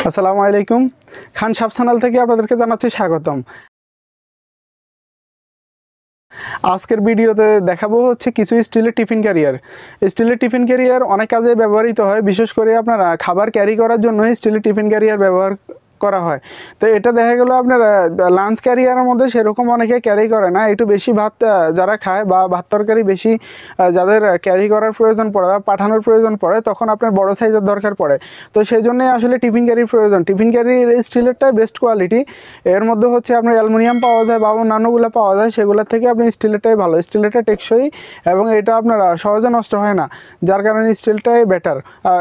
আসসালামু আলাইকুম। খান sub channel থেকে আপনাদেরকে জানাচ্ছি স্বাগতম। আজকের ভিডিওতে দেখাবো হচ্ছে কিছু স্টিলের টিফিন ক্যারিয়ার। স্টিলের টিফিন ক্যারিয়ার অনেক কাজে ব্যবহৃত হয়, বিশেষ করে আপনারা খাবার ক্যারি করার জন্য স্টিলের টিফিন ক্যারিয়ার ব্যবহার করা হয়। তো এটা দেখা গেল আপনার লাঞ্চ ক্যারিয়ারের মধ্যে সেরকম অনেকে ক্যারি করে না, একটু বেশি ভাত যারা খায় বা ভাত তরকারি বেশি যাদের ক্যারি করার প্রয়োজন পড়ে বা পাঠানোর প্রয়োজন পড়ে, তখন আপনার বড় সাইজের দরকার পড়ে। তো সেই জন্যই আসলে টিফিন ক্যারির প্রয়োজন। টিফিন ক্যারির স্টিলেরটাই বেস্ট কোয়ালিটি। এর মধ্যে হচ্ছে আপনার অ্যালুমিনিয়াম পাওয়া যায় বা অন্যান্যগুলো পাওয়া যায়, সেগুলোর থেকে আপনি স্টিলেরটাই ভালো। স্টিলেরটা টেকসই এবং এটা আপনার সহজে নষ্ট হয় না, যার কারণে স্টিলটাই বেটার।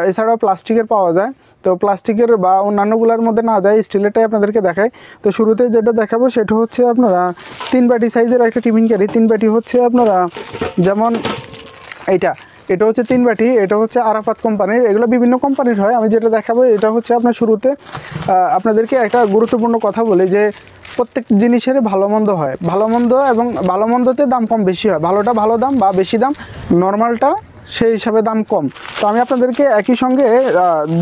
এছাড়াও প্লাস্টিকের পাওয়া যায়, তো প্লাস্টিকের বা অন্যান্যগুলোর মধ্যে না যায়, স্টিলেরটাই আপনাদেরকে দেখায়। তো শুরুতে যেটা দেখাবো সেটা হচ্ছে আপনারা 3 বাটি সাইজের একটা টিফিন ক্যারি। 3 বাটি হচ্ছে আপনারা যেমন এটা হচ্ছে 3 বাটি, এটা হচ্ছে আরাফাত কোম্পানির। এগুলো বিভিন্ন কোম্পানির হয়। আমি যেটা দেখাবো এটা হচ্ছে আপনার শুরুতে আপনাদেরকে একটা গুরুত্বপূর্ণ কথা বলি যে প্রত্যেক জিনিসের ভালো মন্দ হয়, ভালো মন্দ এবং ভালো মন্দতে দাম কম বেশি হয়। ভালোটা ভালো দাম বা বেশি দাম, নর্মালটা সেই হিসাবে দাম কম। তো আমি আপনাদেরকে একই সঙ্গে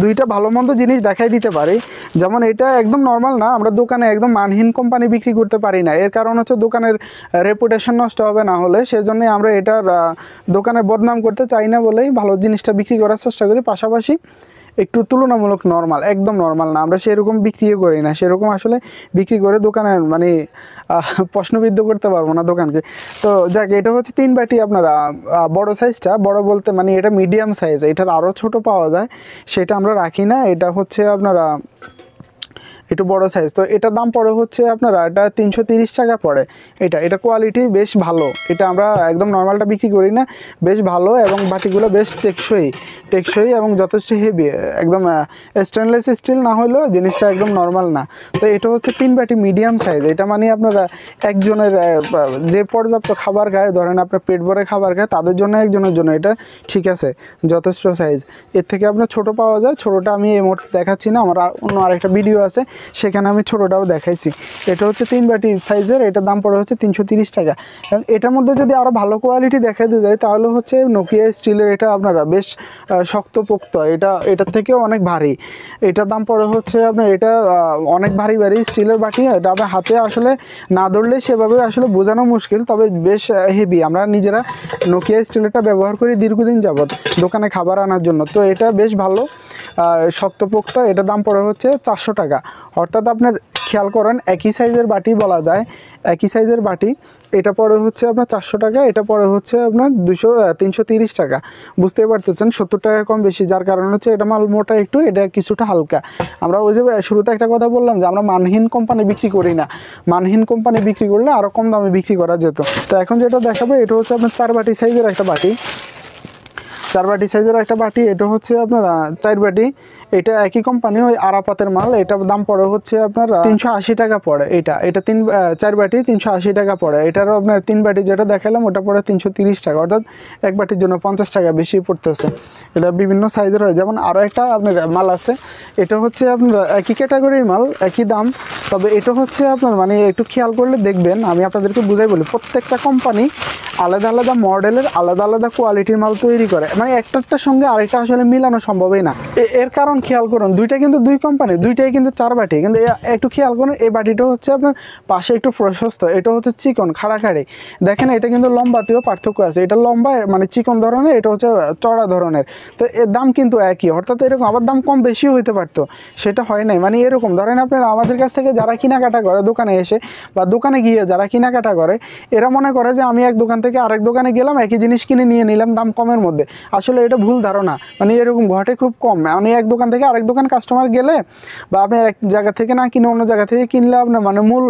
দুইটা ভালো মন্দ জিনিস দেখাই দিতে পারি। যেমন এটা একদম নর্মাল না, আমরা দোকানে একদম মানহীন কোম্পানি বিক্রি করতে পারি না। এর কারণ হচ্ছে দোকানের রেপুটেশন নষ্ট হবে না হলে, সেজন্যই আমরা এটার দোকানের বদনাম করতে চাই না বলেই ভালো জিনিসটা বিক্রি করার চেষ্টা করি। পাশাপাশি একটু তুলনামূলক নর্মাল, একদম নর্মাল না, আমরা সেরকম বিক্রিও করি না। সেরকম আসলে বিক্রি করে দোকানের মানে প্রশ্নবিদ্ধ করতে পারবো না দোকানকে। তো যাক, এটা হচ্ছে 3 বাটি। আপনারা বড় সাইজটা, বড় বলতে মানে এটা মিডিয়াম সাইজ, এটার আরও ছোট পাওয়া যায়, সেটা আমরা রাখি না। এটা হচ্ছে আপনারা একটু বড় সাইজ। তো এটার দাম পড়ে হচ্ছে আপনারা এটা 330 টাকা পড়ে। এটা কোয়ালিটি বেশ ভালো। এটা আমরা একদম নর্মালটা বিক্রি করি না, বেশ ভালো এবং বাটিগুলো বেশ টেকসই এবং যথেষ্ট হেভি। একদম স্টেনলেস স্টিল না হলেও জিনিসটা একদম নর্মাল না। তো এটা হচ্ছে 3 বাটি মিডিয়াম সাইজ। এটা মানে আপনারা একজনের যে পর্যাপ্ত খাবার খায়, ধরেন আপনার পেট ভরে খাবার খায়, তাদের জন্য একজনের জন্য এটা ঠিক আছে, যথেষ্ট সাইজ। এর থেকে আপনার ছোট পাওয়া যায়, ছোটোটা আমি এই মুহূর্তে দেখাচ্ছি না, আমার অন্য আরেকটা ভিডিও আছে সেখানে আমি ছোটোটাও দেখাইছি। এটা হচ্ছে 3 বাটি সাইজের, এটার দাম পড়ে হচ্ছে 330 টাকা। এবং এটার মধ্যে যদি আরও ভালো কোয়ালিটি দেখাতে যায় তাহলে হচ্ছে নোকিয়া স্টিলের, এটা আপনারা বেশ শক্তপোক্ত, এটার থেকেও অনেক ভারী। এটার দাম পড়ে হচ্ছে আপনার, এটা অনেক ভারী স্টিলের বাটি। এটা আপনার হাতে আসলে না ধরলে সেভাবে আসলে বোঝানো মুশকিল, তবে বেশ হেভি। আমরা নিজেরা নোকিয়া স্টিলেরটা ব্যবহার করি দীর্ঘদিন যাবৎ দোকানে খাবার আনার জন্য। তো এটা বেশ ভালো, শক্তপোক্ত। এটার দাম পড়ে হচ্ছে 400 টাকা। অর্থাৎ আপনার খেয়াল করেন, একই সাইজের বাটি বলা যায়, একই সাইজের বাটি। এটা পড়ে হচ্ছে আপনার 400 টাকা, এটা পড়ে হচ্ছে আপনার 330 টাকা। বুঝতেই পারতেছেন 70 টাকা কম বেশি, যার কারণ হচ্ছে এটা মাল মোটা একটু, এটা কিছুটা হালকা। আমরা ওই যে শুরুতে একটা কথা বললাম যে আমরা মানহীন কোম্পানি বিক্রি করি না। মানহীন কোম্পানি বিক্রি করলে আরও কম দামে বিক্রি করা যেত। তো এখন যেটা দেখাবো এটা হচ্ছে আপনার 4 বাটি সাইজের একটা বাটি। 4 বাটি সাইজের একটা বাটি। এটা হচ্ছে আপনার 4 বাটি। এটা একই কোম্পানি, ওই আরাফাতের মাল। এটার দাম পড়ে হচ্ছে আপনার 380 টাকা পড়ে। এটা 4 বাটি 380 টাকা পড়ে। এটারও আপনার 3 বাটি যেটা দেখালাম ওটা পড়ে 330 টাকা, অর্থাৎ এক বাটির জন্য 50 টাকা বেশি পড়তেছে। এটা বিভিন্ন সাইজের হয়। যেমন আরও একটা আপনার মাল আছে, এটা হচ্ছে আপনার একই ক্যাটাগরির মাল, একই দাম। তবে এটা হচ্ছে আপনার মানে একটু খেয়াল করলে দেখবেন, আমি আপনাদেরকে বুঝাই বলি, প্রত্যেকটা কোম্পানি আলাদা আলাদা মডেলের আলাদা আলাদা কোয়ালিটির মাল তৈরি করে, মানে একটার সঙ্গে আরেকটা আসলে মিলানো সম্ভবই না। এর কারণ খেয়াল করুন, দুইটা কিন্তু দুই কোম্পানি, দুইটাই কিন্তু 4 বাটি। কিন্তু একটু খেয়াল করুন, এই বাটিটা হচ্ছে আপনার পাশে একটু প্রশস্ত, এটা হচ্ছে চিকন খাড়াখাড়ি। দেখেন এটা কিন্তু লম্বাতেও পার্থক্য আছে, এটা লম্বা মানে চিকন ধরনের, এটা হচ্ছে চড়া ধরনের। তো এর দাম কিন্তু একই, অর্থাৎ এরকম আবার দাম কম বেশিও হইতে পারতো, সেটা হয় নাই। মানে এরকম ধরেন আপনার আমাদের কাছ থেকে যারা কেনাকাটা করে দোকানে এসে বা দোকানে গিয়ে যারা কেনাকাটা করে, এরা মনে করে যে আমি এক দোকান থেকে আরেক দোকানে গেলাম, একই জিনিস কিনে নিয়ে নিলাম দাম কমের মধ্যে। আসলে এটা ভুল ধারণা, মানে এরকম ঘটে খুব কম। মানে এক দোকান থেকে আরেক দোকান কাস্টমার গেলে বা আপনি এক জায়গা থেকে না কিনে অন্য জায়গা থেকে কিনলে আপনার মানে মূল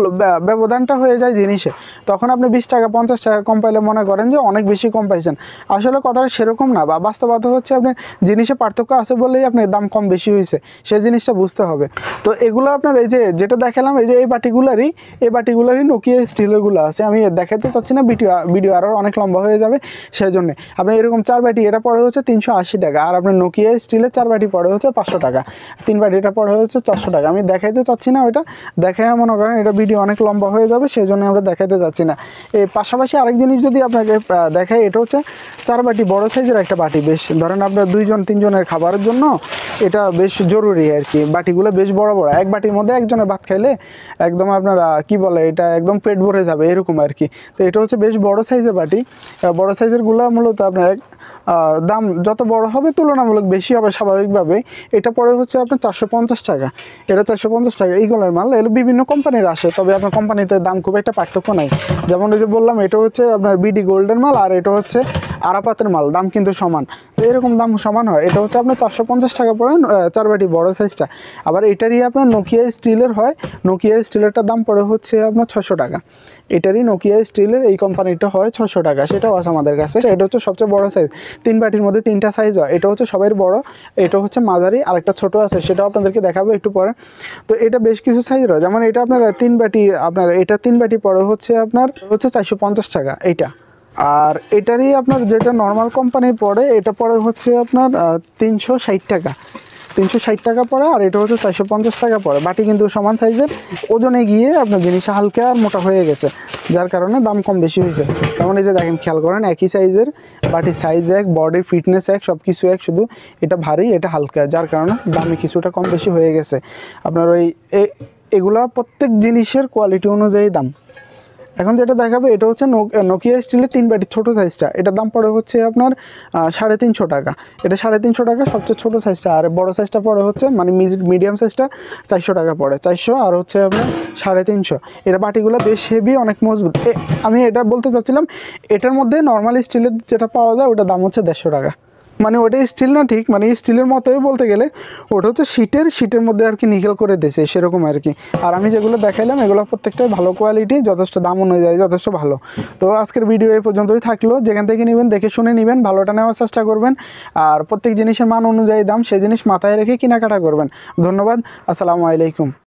ব্যবধানটা হয়ে যায় জিনিসে, তখন আপনি 20 টাকা 50 টাকা কম পাইলে মনে করেন যে অনেক বেশি কম পাইছেন। আসলে কথাটা সেরকম না, বা বাস্তবতা হচ্ছে আপনার জিনিসে পার্থক্য আছে বলেই আপনার দাম কম বেশি হয়েছে, সেই জিনিসটা বুঝতে হবে। তো এগুলো আপনার এই যেটা দেখালাম, এই যে এই বাটিগুলারই নোকিয়া স্টিলেরগুলো আছে। আমি দেখাতে চাচ্ছি না, ভিডিও আরও অনেক লম্বা হয়ে যাবে, সেই জন্য আপনি এরকম 4 বাটি, এটা পড়ে হচ্ছে 380 টাকা। আর আপনার নোকিয়া স্টিলের 4 বাটি পড়ে হচ্ছে 400 টাকা। 3 বাটিটা পড়ে হচ্ছে 400 টাকা। আমি দেখাইতে চাচ্ছি না ওইটা, দেখাই মনে করেন এটা ভিডিও অনেক লম্বা হয়ে যাবে, সেই জন্য আমরা দেখাইতে যাচ্ছি না। এই পাশাপাশি আরেক জিনিস যদি আপনাকে দেখাই, এটা হচ্ছে 4 বাটি বড় সাইজের একটা বাটি। বেশ ধরেন আপনার 2 জন 3 জনের খাবারের জন্য এটা বেশ জরুরি আর কি। বাটিগুলো বেশ বড় বড়, এক বাটির মধ্যে একজনের ভাত খাইলে একদম আপনারা কি বলে এটা একদম পেট ভরে যাবে এরকম আর কি। তো এটা হচ্ছে বেশ বড় সাইজের বাটি। বড় সাইজের গুলো মূলত আপনার দাম যত বড় হবে তুলনামূলক বেশি হবে স্বাভাবিকভাবে। এটা পড়ে হচ্ছে আপনার 450 টাকা। এটা 450 টাকা। এইগুলোর মাল এগুলো বিভিন্ন কোম্পানির আসে, তবে আপনার কোম্পানিতে দাম খুব একটা পার্থক্য নাই। যেমন ওই যে বললাম এটা হচ্ছে আপনার বিডি গোল্ডের মাল, আর এটা হচ্ছে আরাপাতের মাল, দাম কিন্তু সমান। তো এরকম দাম সমান হয়। এটা হচ্ছে আপনার 450 টাকা পড়ে 4 বাটি বড় সাইজটা। আবার এটারই আপনার নোকিয়া স্টিলের হয়, নোকিয়া স্টিলেরটার দাম পড়ে হচ্ছে আপনার 600 টাকা। এটারই নোকিয়া স্টিলের এই কোম্পানিটা হয় 600 টাকা, সেটাও আছে আমাদের কাছে। এটা হচ্ছে সবচেয়ে বড় সাইজ। 3 বাটির মধ্যে 3টা সাইজ হয়। এটা হচ্ছে সবাই বড়, এটা হচ্ছে মাঝারি, আরেকটা ছোট আছে, সেটাও আপনাদেরকে দেখাবো একটু পরে। তো এটা বেশ কিছু সাইজ হয়, যেমন এটা আপনার 3 বাটি, আপনার এটা 3 বাটি পড়ে হচ্ছে আপনার হচ্ছে 450 টাকা এইটা। আর এটারই আপনার যেটা নর্মাল কোম্পানির পড়ে, এটা পড়ে হচ্ছে আপনার 360 টাকা। 360 টাকা পড়ে, আর এটা হচ্ছে 450 টাকা পড়ে। বাটি কিন্তু সমান সাইজের, ওজনে গিয়ে আপনার জিনিস হালকা আর মোটা হয়ে গেছে, যার কারণে দাম কম বেশি হয়েছে। যেমন এই যে দেখেন, খেয়াল করেন একই সাইজের বাটি, সাইজ এক, বডির ফিটনেস এক, সব কিছু এক, শুধু এটা ভারী এটা হালকা, যার কারণে দামে কিছুটা কম বেশি হয়ে গেছে। আপনার ওই এগুলা প্রত্যেক জিনিসের কোয়ালিটি অনুযায়ী দাম। এখন যেটা দেখাবে এটা হচ্ছে নোকিয়া স্টিলের 3 বাটি ছোটো সাইজটা। এটার দাম পড়ে হচ্ছে আপনার 350 টাকা। এটা 350 টাকা সবচেয়ে ছোটো সাইজটা। আর বড় সাইজটা পড়ে হচ্ছে মানে মিডিয়াম সাইজটা 400 টাকা পড়ে। 400 আর হচ্ছে আপনার 350। এটা বাটিগুলো বেশ হেভি, অনেক মজবুত। আমি এটা বলতে চাচ্ছিলাম, এটার মধ্যে নর্মাল স্টিলের যেটা পাওয়া যায় ওটার দাম হচ্ছে 150 টাকা। মানে ওটা স্টিল না, ঠিক মানে স্টিলের মতোই বলতে গেলে, ওটা হচ্ছে শীটের মধ্যে আর কি নিকেল করে দিয়েছে সেরকম আর কি। আর আমি যেগুলো দেখাইলাম এগুলো প্রত্যেকটাই ভালো কোয়ালিটি, যথেষ্ট দাম অনুযায়ী যথেষ্ট ভালো। তো আজকের ভিডিও এই পর্যন্তই থাকলো। যেখান থেকে নেবেন দেখে শুনে নেবেন, ভালোটা নেওয়ার চেষ্টা করবেন। আর প্রত্যেক জিনিসের মান অনুযায়ী দাম, সেই জিনিস মাথায় রেখে কেনাকাটা করবেন। ধন্যবাদ। আসসালামু আলাইকুম।